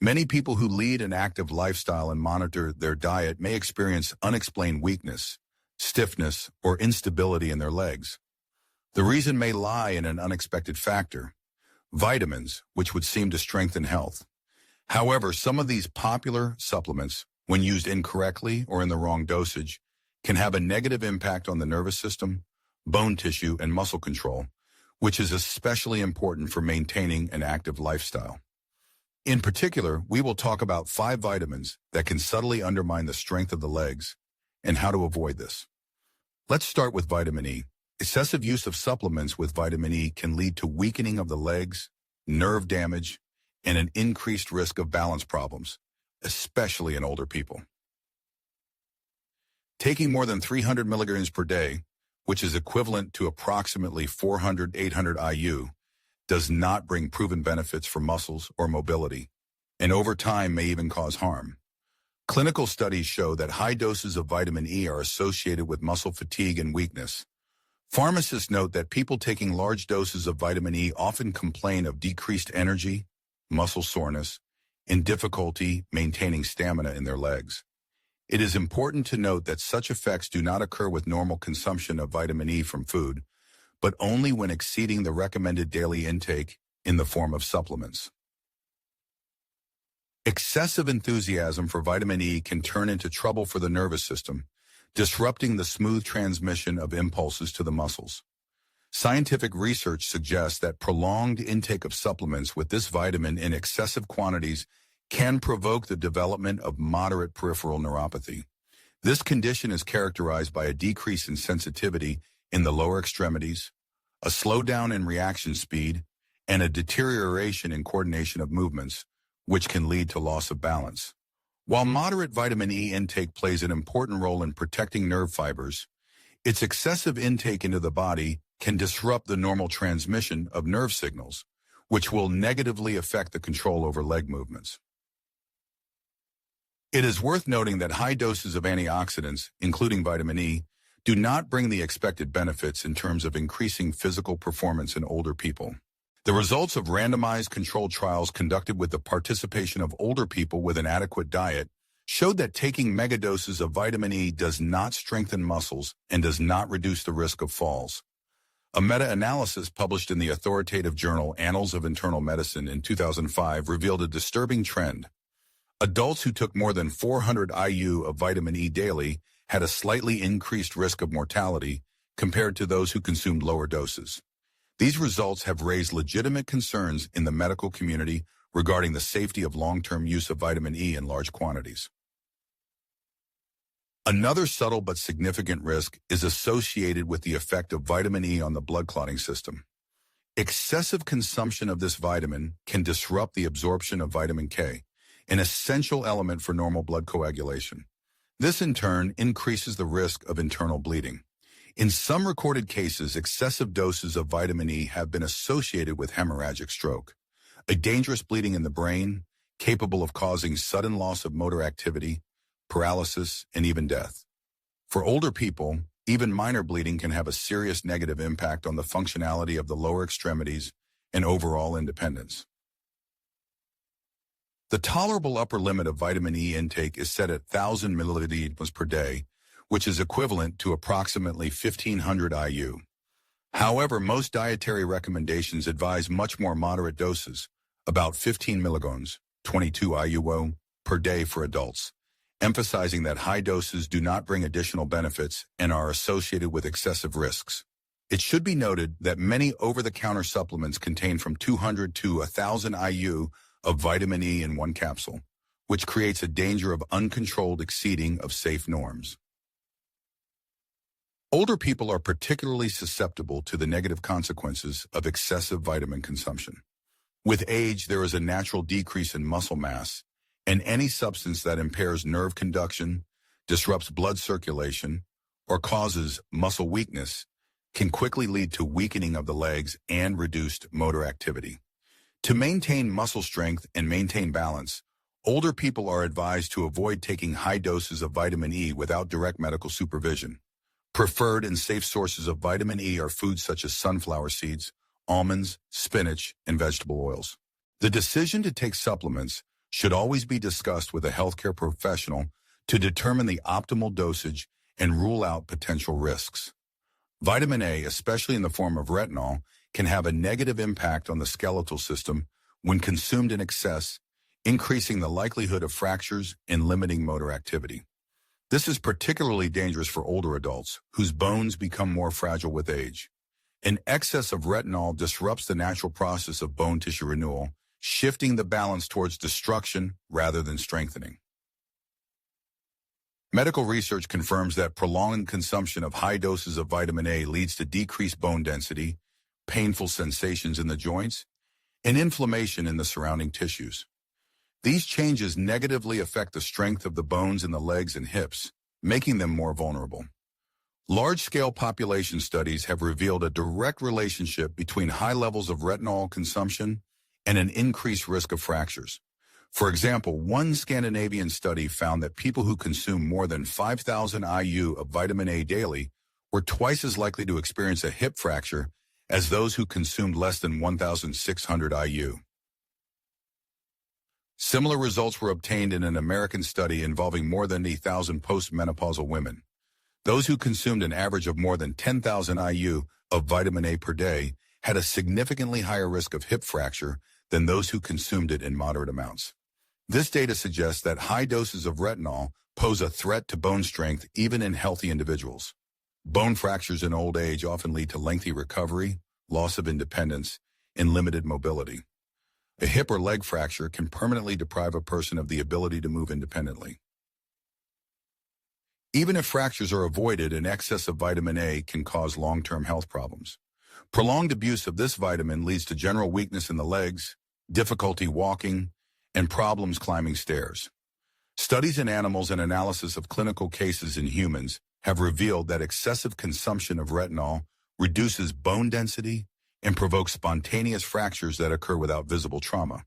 Many people who lead an active lifestyle and monitor their diet may experience unexplained weakness, stiffness, or instability in their legs. The reason may lie in an unexpected factor: vitamins, which would seem to strengthen health. However, some of these popular supplements, when used incorrectly or in the wrong dosage, can have a negative impact on the nervous system, bone tissue, and muscle control, which is especially important for maintaining an active lifestyle. In particular, we will talk about 5 vitamins that can subtly undermine the strength of the legs and how to avoid this. Let's start with vitamin E. Excessive use of supplements with vitamin E can lead to weakening of the legs, nerve damage, and an increased risk of balance problems, especially in older people. Taking more than 300 milligrams per day, which is equivalent to approximately 400-800 IU, does not bring proven benefits for muscles or mobility, and over time may even cause harm. Clinical studies show that high doses of vitamin E are associated with muscle fatigue and weakness. Pharmacists note that people taking large doses of vitamin E often complain of decreased energy, muscle soreness, and difficulty maintaining stamina in their legs. It is important to note that such effects do not occur with normal consumption of vitamin E from food, but only when exceeding the recommended daily intake in the form of supplements. Excessive enthusiasm for vitamin E can turn into trouble for the nervous system, disrupting the smooth transmission of impulses to the muscles. Scientific research suggests that prolonged intake of supplements with this vitamin in excessive quantities can provoke the development of moderate peripheral neuropathy. This condition is characterized by a decrease in sensitivity in the lower extremities, a slowdown in reaction speed, and a deterioration in coordination of movements, which can lead to loss of balance. While moderate vitamin E intake plays an important role in protecting nerve fibers, its excessive intake into the body can disrupt the normal transmission of nerve signals, which will negatively affect the control over leg movements. It is worth noting that high doses of antioxidants, including vitamin E, do not bring the expected benefits in terms of increasing physical performance in older people. The results of randomized controlled trials conducted with the participation of older people with an adequate diet showed that taking megadoses of vitamin E does not strengthen muscles and does not reduce the risk of falls. A meta-analysis published in the authoritative journal Annals of Internal Medicine in 2005 revealed a disturbing trend. Adults who took more than 400 IU of vitamin E daily had a slightly increased risk of mortality compared to those who consumed lower doses. These results have raised legitimate concerns in the medical community regarding the safety of long-term use of vitamin E in large quantities. Another subtle but significant risk is associated with the effect of vitamin E on the blood clotting system. Excessive consumption of this vitamin can disrupt the absorption of vitamin K, an essential element for normal blood coagulation. This, in turn, increases the risk of internal bleeding. In some recorded cases, excessive doses of vitamin E have been associated with hemorrhagic stroke, a dangerous bleeding in the brain capable of causing sudden loss of motor activity, paralysis, and even death. For older people, even minor bleeding can have a serious negative impact on the functionality of the lower extremities and overall independence. The tolerable upper limit of vitamin E intake is set at 1,000 milliliters per day, which is equivalent to approximately 1,500 IU. However, most dietary recommendations advise much more moderate doses, about 15 milligrams, 22 IU per day for adults, emphasizing that high doses do not bring additional benefits and are associated with excessive risks. It should be noted that many over-the-counter supplements contain from 200 to 1,000 IU of vitamin E in one capsule, which creates a danger of uncontrolled exceeding of safe norms. Older people are particularly susceptible to the negative consequences of excessive vitamin consumption. With age, there is a natural decrease in muscle mass, and any substance that impairs nerve conduction, disrupts blood circulation, or causes muscle weakness can quickly lead to weakening of the legs and reduced motor activity. To maintain muscle strength and maintain balance, older people are advised to avoid taking high doses of vitamin E without direct medical supervision. Preferred and safe sources of vitamin E are foods such as sunflower seeds, almonds, spinach, and vegetable oils. The decision to take supplements should always be discussed with a healthcare professional to determine the optimal dosage and rule out potential risks. Vitamin A, especially in the form of retinol, can have a negative impact on the skeletal system when consumed in excess, increasing the likelihood of fractures and limiting motor activity. This is particularly dangerous for older adults, whose bones become more fragile with age. An excess of retinol disrupts the natural process of bone tissue renewal, shifting the balance towards destruction rather than strengthening. Medical research confirms that prolonged consumption of high doses of vitamin A leads to decreased bone density, painful sensations in the joints, and inflammation in the surrounding tissues. These changes negatively affect the strength of the bones in the legs and hips, making them more vulnerable. Large-scale population studies have revealed a direct relationship between high levels of retinol consumption and an increased risk of fractures. For example, one Scandinavian study found that people who consume more than 5,000 IU of vitamin A daily were twice as likely to experience a hip fracture as those who consumed less than 1,600 IU. Similar results were obtained in an American study involving more than 1,000 postmenopausal women. Those who consumed an average of more than 10,000 IU of vitamin A per day had a significantly higher risk of hip fracture than those who consumed it in moderate amounts. This data suggests that high doses of retinol pose a threat to bone strength even in healthy individuals. Bone fractures in old age often lead to lengthy recovery, loss of independence, and limited mobility. A hip or leg fracture can permanently deprive a person of the ability to move independently. Even if fractures are avoided, an excess of vitamin A can cause long-term health problems. Prolonged abuse of this vitamin leads to general weakness in the legs, difficulty walking, and problems climbing stairs. Studies in animals and analysis of clinical cases in humans have revealed that excessive consumption of retinol reduces bone density and provokes spontaneous fractures that occur without visible trauma.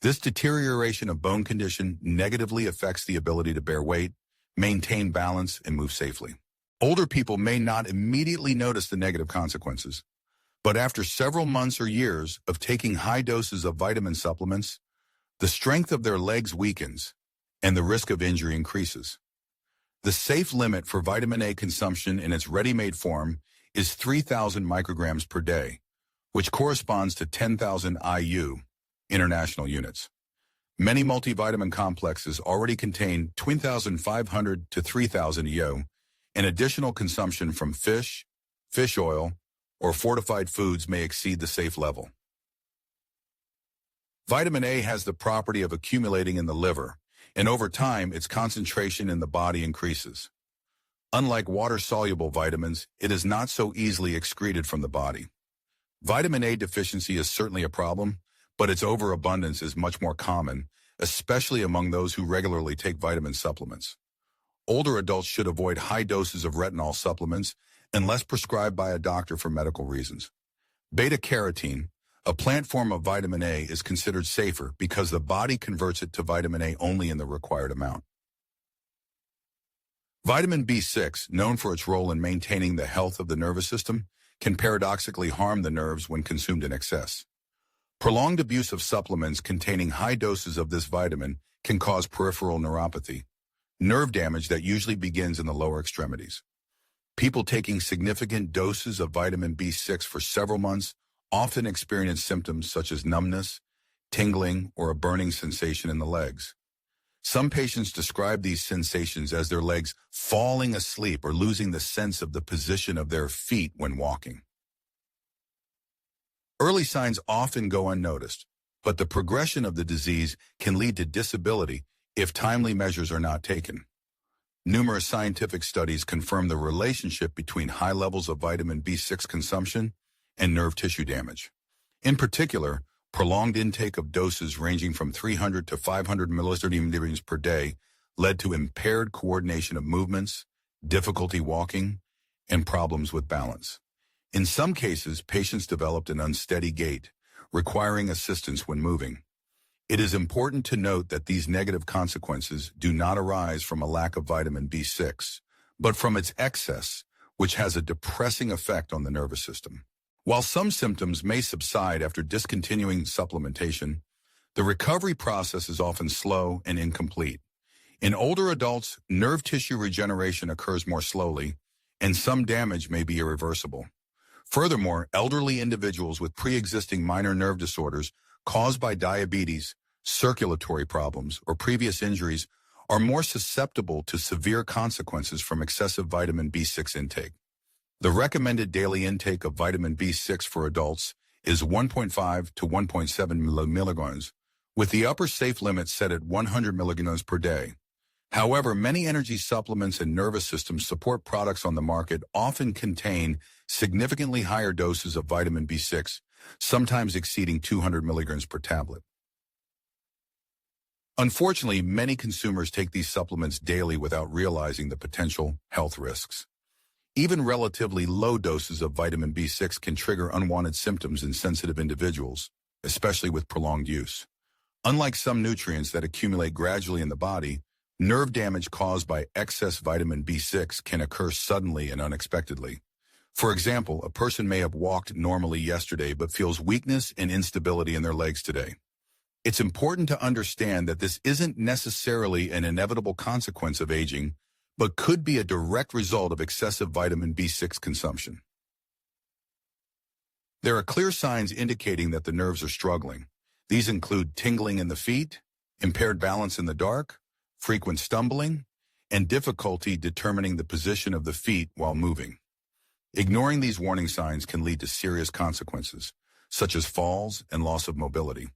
This deterioration of bone condition negatively affects the ability to bear weight, maintain balance, and move safely. Older people may not immediately notice the negative consequences, but after several months or years of taking high doses of vitamin supplements, the strength of their legs weakens and the risk of injury increases. The safe limit for vitamin A consumption in its ready-made form is 3,000 micrograms per day, which corresponds to 10,000 IU, international units. Many multivitamin complexes already contain 2,500 to 3,000 IU, and additional consumption from fish, fish oil, or fortified foods may exceed the safe level. Vitamin A has the property of accumulating in the liver, and over time, its concentration in the body increases. Unlike water-soluble vitamins, it is not so easily excreted from the body. Vitamin A deficiency is certainly a problem, but its overabundance is much more common, especially among those who regularly take vitamin supplements. Older adults should avoid high doses of retinol supplements unless prescribed by a doctor for medical reasons. Beta-carotene, a plant form of vitamin A, is considered safer because the body converts it to vitamin A only in the required amount. Vitamin B6, known for its role in maintaining the health of the nervous system, can paradoxically harm the nerves when consumed in excess. Prolonged abuse of supplements containing high doses of this vitamin can cause peripheral neuropathy, nerve damage that usually begins in the lower extremities. People taking significant doses of vitamin B6 for several months often experience symptoms such as numbness, tingling, or a burning sensation in the legs. Some patients describe these sensations as their legs falling asleep or losing the sense of the position of their feet when walking. Early signs often go unnoticed, but the progression of the disease can lead to disability if timely measures are not taken. Numerous scientific studies confirm the relationship between high levels of vitamin B6 consumption and nerve tissue damage. In particular, prolonged intake of doses ranging from 300 to 500 milliliters per day led to impaired coordination of movements, difficulty walking, and problems with balance. In some cases, patients developed an unsteady gait, requiring assistance when moving. It is important to note that these negative consequences do not arise from a lack of vitamin B6, but from its excess, which has a depressing effect on the nervous system. While some symptoms may subside after discontinuing supplementation, The recovery process is often slow and incomplete. In older adults, nerve tissue regeneration occurs more slowly, and some damage may be irreversible. Furthermore, elderly individuals with pre-existing minor nerve disorders caused by diabetes, circulatory problems, or previous injuries are more susceptible to severe consequences from excessive vitamin B6 intake. The recommended daily intake of vitamin B6 for adults is 1.5 to 1.7 milligrams, with the upper safe limit set at 100 milligrams per day. However, many energy supplements and nervous system support products on the market often contain significantly higher doses of vitamin B6, sometimes exceeding 200 milligrams per tablet. Unfortunately, many consumers take these supplements daily without realizing the potential health risks. Even relatively low doses of vitamin B6 can trigger unwanted symptoms in sensitive individuals, especially with prolonged use. Unlike some nutrients that accumulate gradually in the body, nerve damage caused by excess vitamin B6 can occur suddenly and unexpectedly. For example, a person may have walked normally yesterday but feels weakness and instability in their legs today. It's important to understand that this isn't necessarily an inevitable consequence of aging, but could be a direct result of excessive vitamin B6 consumption. There are clear signs indicating that the nerves are struggling. These include tingling in the feet, impaired balance in the dark, frequent stumbling, and difficulty determining the position of the feet while moving. Ignoring these warning signs can lead to serious consequences, such as falls and loss of mobility.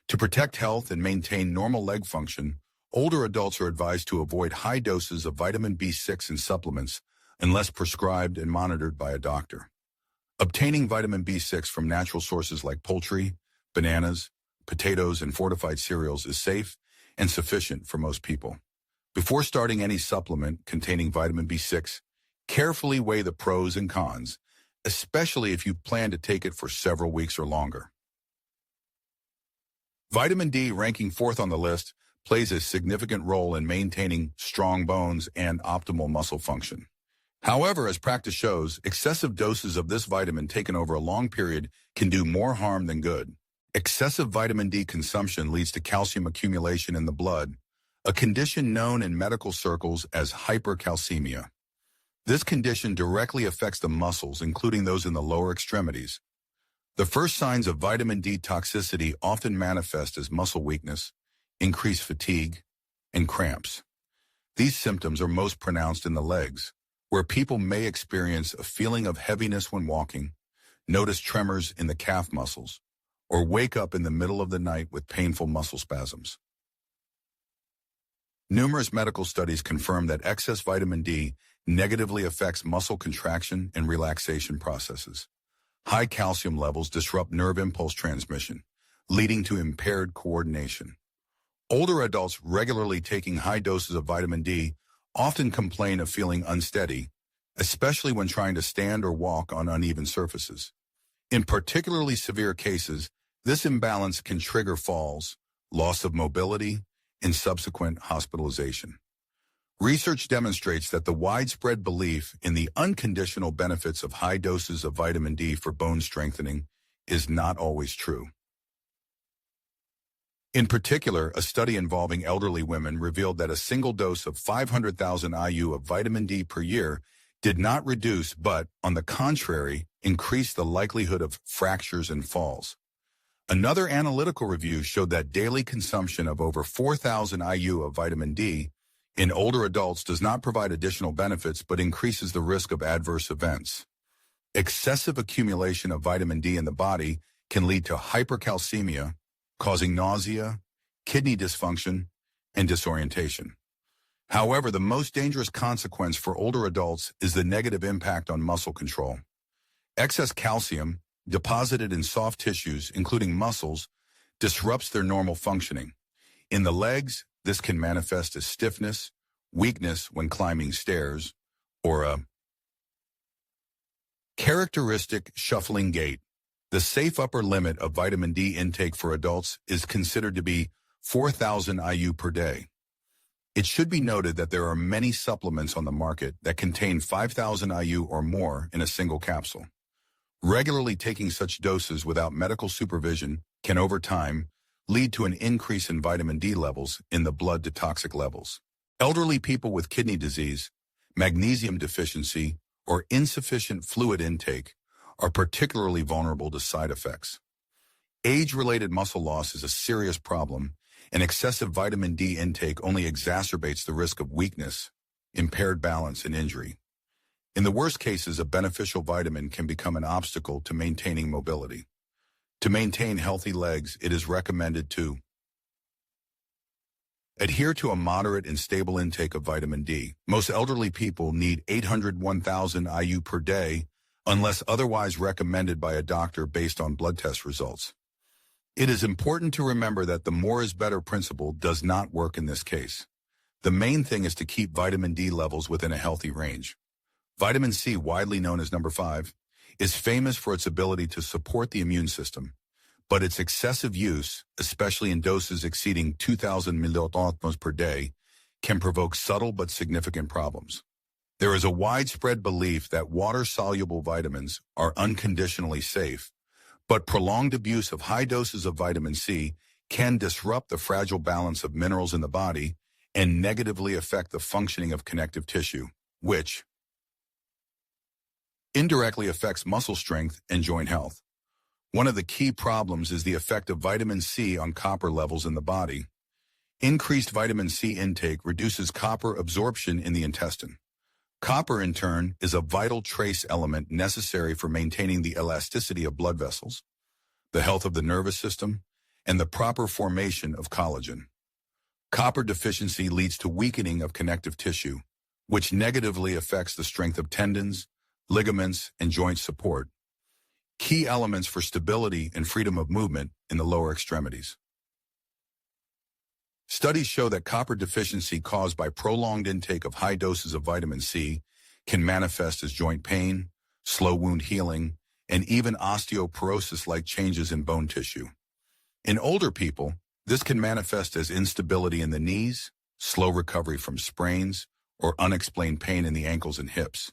To protect health and maintain normal leg function, older adults are advised to avoid high doses of vitamin B6 in supplements unless prescribed and monitored by a doctor. Obtaining vitamin B6 from natural sources like poultry, bananas, potatoes, and fortified cereals is safe and sufficient for most people. Before starting any supplement containing vitamin B6, carefully weigh the pros and cons, especially if you plan to take it for several weeks or longer. Vitamin D, ranking fourth on the list, plays a significant role in maintaining strong bones and optimal muscle function. However, as practice shows, excessive doses of this vitamin taken over a long period can do more harm than good. Excessive vitamin D consumption leads to calcium accumulation in the blood, a condition known in medical circles as hypercalcemia. This condition directly affects the muscles, including those in the lower extremities. The first signs of vitamin D toxicity often manifest as muscle weakness, increased fatigue, and cramps. These symptoms are most pronounced in the legs, where people may experience a feeling of heaviness when walking, notice tremors in the calf muscles, or wake up in the middle of the night with painful muscle spasms. Numerous medical studies confirm that excess vitamin D negatively affects muscle contraction and relaxation processes. High calcium levels disrupt nerve impulse transmission, leading to impaired coordination. Older adults regularly taking high doses of vitamin D often complain of feeling unsteady, especially when trying to stand or walk on uneven surfaces. In particularly severe cases, this imbalance can trigger falls, loss of mobility, and subsequent hospitalization. Research demonstrates that the widespread belief in the unconditional benefits of high doses of vitamin D for bone strengthening is not always true. In particular, a study involving elderly women revealed that a single dose of 500,000 IU of vitamin D per year did not reduce but, on the contrary, increased the likelihood of fractures and falls. Another analytical review showed that daily consumption of over 4,000 IU of vitamin D in older adults does not provide additional benefits but increases the risk of adverse events. Excessive accumulation of vitamin D in the body can lead to hypercalcemia, causing nausea, kidney dysfunction, and disorientation. However, the most dangerous consequence for older adults is the negative impact on muscle control. Excess calcium, deposited in soft tissues, including muscles, disrupts their normal functioning. In the legs, this can manifest as stiffness, weakness when climbing stairs, or a characteristic shuffling gait. The safe upper limit of vitamin D intake for adults is considered to be 4,000 IU per day. It should be noted that there are many supplements on the market that contain 5,000 IU or more in a single capsule. Regularly taking such doses without medical supervision can over time lead to an increase in vitamin D levels in the blood to toxic levels. Elderly people with kidney disease, magnesium deficiency, or insufficient fluid intake are particularly vulnerable to side effects. Age-related muscle loss is a serious problem, and excessive vitamin D intake only exacerbates the risk of weakness, impaired balance, and injury. In the worst cases, a beneficial vitamin can become an obstacle to maintaining mobility. To maintain healthy legs, it is recommended to adhere to a moderate and stable intake of vitamin D. Most elderly people need 801,000 IU per day unless otherwise recommended by a doctor based on blood test results. It is important to remember that the more is better principle does not work in this case. The main thing is to keep vitamin D levels within a healthy range. Vitamin C, widely known as number 5, is famous for its ability to support the immune system, but its excessive use, especially in doses exceeding 2,000 milliosmoles per day, can provoke subtle but significant problems. There is a widespread belief that water-soluble vitamins are unconditionally safe, but prolonged abuse of high doses of vitamin C can disrupt the fragile balance of minerals in the body and negatively affect the functioning of connective tissue, which indirectly affects muscle strength and joint health. One of the key problems is the effect of vitamin C on copper levels in the body. Increased vitamin C intake reduces copper absorption in the intestine. Copper, in turn, is a vital trace element necessary for maintaining the elasticity of blood vessels, the health of the nervous system, and the proper formation of collagen. Copper deficiency leads to weakening of connective tissue, which negatively affects the strength of tendons, ligaments, and joint support, key elements for stability and freedom of movement in the lower extremities. Studies show that copper deficiency caused by prolonged intake of high doses of vitamin C can manifest as joint pain, slow wound healing, and even osteoporosis-like changes in bone tissue. In older people, this can manifest as instability in the knees, slow recovery from sprains, or unexplained pain in the ankles and hips.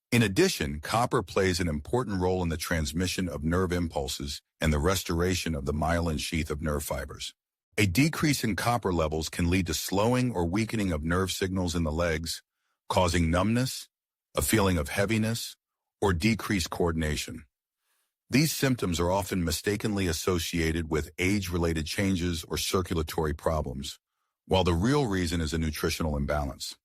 In addition, copper plays an important role in the transmission of nerve impulses and the restoration of the myelin sheath of nerve fibers. A decrease in copper levels can lead to slowing or weakening of nerve signals in the legs, causing numbness, a feeling of heaviness, or decreased coordination. These symptoms are often mistakenly associated with age-related changes or circulatory problems, while the real reason is a nutritional imbalance.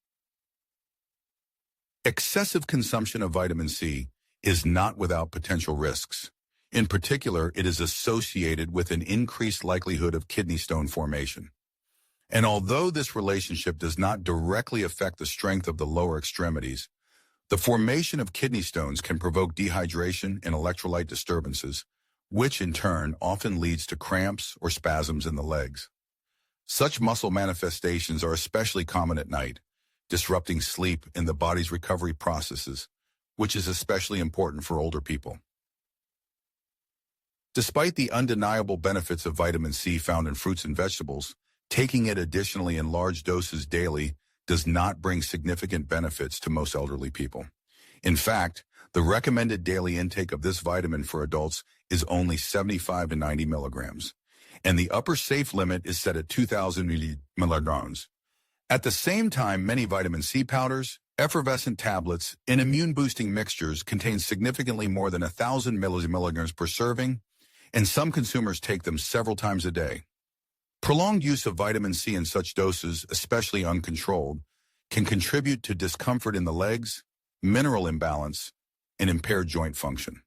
Excessive consumption of vitamin C is not without potential risks. In particular, it is associated with an increased likelihood of kidney stone formation. And although this relationship does not directly affect the strength of the lower extremities, the formation of kidney stones can provoke dehydration and electrolyte disturbances, which in turn often leads to cramps or spasms in the legs. Such muscle manifestations are especially common at night, disrupting sleep and the body's recovery processes, which is especially important for older people. Despite the undeniable benefits of vitamin C found in fruits and vegetables, taking it additionally in large doses daily does not bring significant benefits to most elderly people. In fact, the recommended daily intake of this vitamin for adults is only 75 to 90 milligrams, and the upper safe limit is set at 2,000 milligrams. At the same time, many vitamin C powders, effervescent tablets, and immune-boosting mixtures contain significantly more than 1,000 milligrams per serving, and some consumers take them several times a day. Prolonged use of vitamin C in such doses, especially uncontrolled, can contribute to discomfort in the legs, mineral imbalance, and impaired joint function.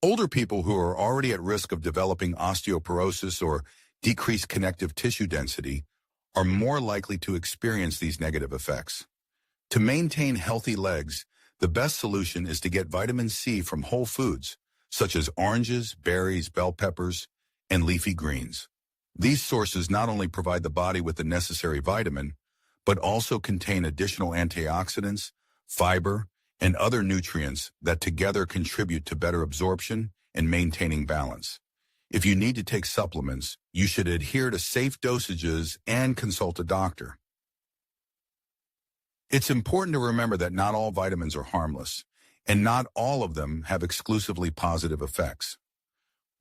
Older people who are already at risk of developing osteoporosis or decreased connective tissue density are more likely to experience these negative effects. To maintain healthy legs, the best solution is to get vitamin C from whole foods, such as oranges, berries, bell peppers, and leafy greens. These sources not only provide the body with the necessary vitamin, but also contain additional antioxidants, fiber, and other nutrients that together contribute to better absorption and maintaining balance. If you need to take supplements, you should adhere to safe dosages and consult a doctor. It's important to remember that not all vitamins are harmless, and not all of them have exclusively positive effects.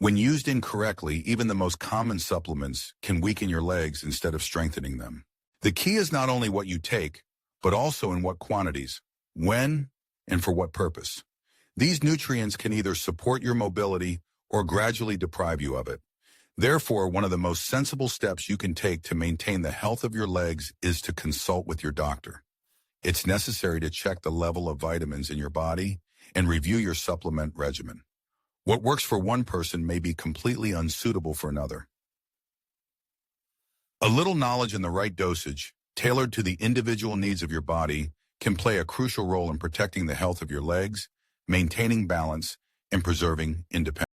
When used incorrectly, even the most common supplements can weaken your legs instead of strengthening them. The key is not only what you take, but also in what quantities, when, and for what purpose. These nutrients can either support your mobility or gradually deprive you of it. Therefore, one of the most sensible steps you can take to maintain the health of your legs is to consult with your doctor. It's necessary to check the level of vitamins in your body and review your supplement regimen. What works for one person may be completely unsuitable for another. A little knowledge and the right dosage, tailored to the individual needs of your body, can play a crucial role in protecting the health of your legs, maintaining balance, and preserving independence.